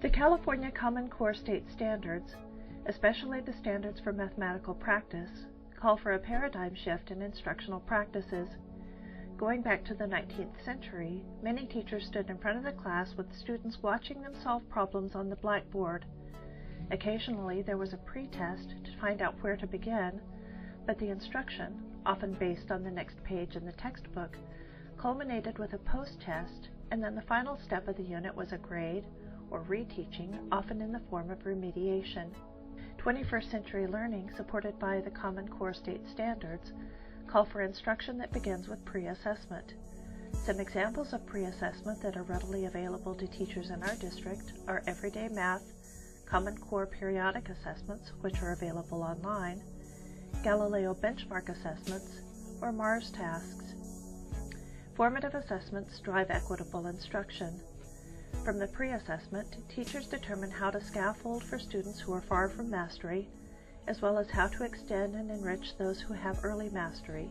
The California Common Core State Standards, especially the standards for mathematical practice, call for a paradigm shift in instructional practices. Going back to the 19th century, many teachers stood in front of the class with students watching them solve problems on the blackboard. Occasionally there was a pre-test to find out where to begin, but the instruction, often based on the next page in the textbook, culminated with a post-test, and then the final step of the unit was a grade or reteaching, often in the form of remediation. 21st century learning, supported by the Common Core State Standards, call for instruction that begins with pre-assessment. Some examples of pre-assessment that are readily available to teachers in our district are everyday math, Common Core periodic assessments, which are available online, Galileo benchmark assessments, or Mars tasks. Formative assessments drive equitable instruction. From the pre-assessment, teachers determine how to scaffold for students who are far from mastery, as well as how to extend and enrich those who have early mastery.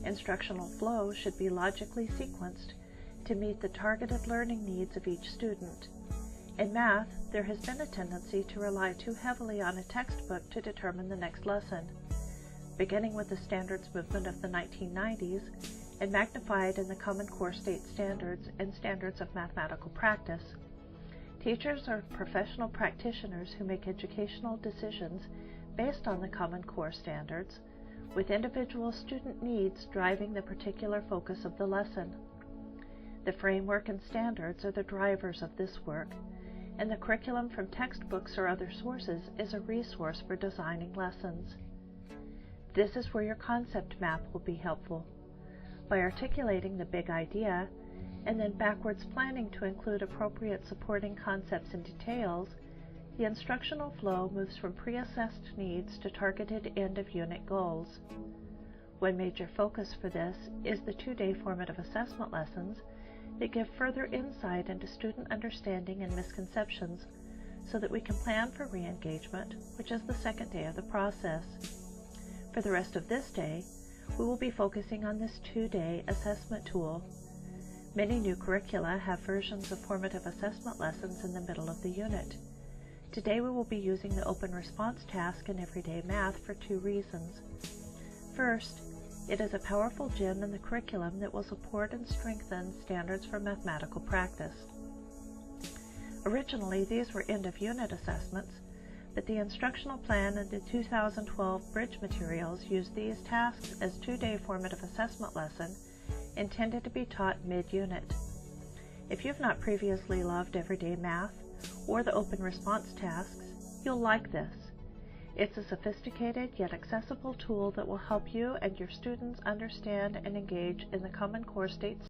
Instructional flow should be logically sequenced to meet the targeted learning needs of each student. In math, there has been a tendency to rely too heavily on a textbook to determine the next lesson. Beginning with the standards movement of the 1990s, and magnified in the Common Core State Standards and Standards of Mathematical Practice, teachers are professional practitioners who make educational decisions based on the Common Core Standards, with individual student needs driving the particular focus of the lesson. The framework and standards are the drivers of this work, and the curriculum from textbooks or other sources is a resource for designing lessons. This is where your concept map will be helpful. By articulating the big idea, and then backwards planning to include appropriate supporting concepts and details, the instructional flow moves from pre-assessed needs to targeted end-of-unit goals. One major focus for this is the 2-day formative assessment lessons that give further insight into student understanding and misconceptions so that we can plan for re-engagement, which is the second day of the process. For the rest of this day, we will be focusing on this 2-day assessment tool. Many new curricula have versions of formative assessment lessons in the middle of the unit. Today we will be using the open response task in everyday math for 2 reasons. First, it is a powerful gem in the curriculum that will support and strengthen standards for mathematical practice. Originally, these were end-of-unit assessments, but the instructional plan and the 2012 bridge materials use these tasks as 2-day formative assessment lesson intended to be taught mid-unit. If you've not previously loved everyday math or the open response tasks, you'll like this. It's a sophisticated yet accessible tool that will help you and your students understand and engage in the Common Core State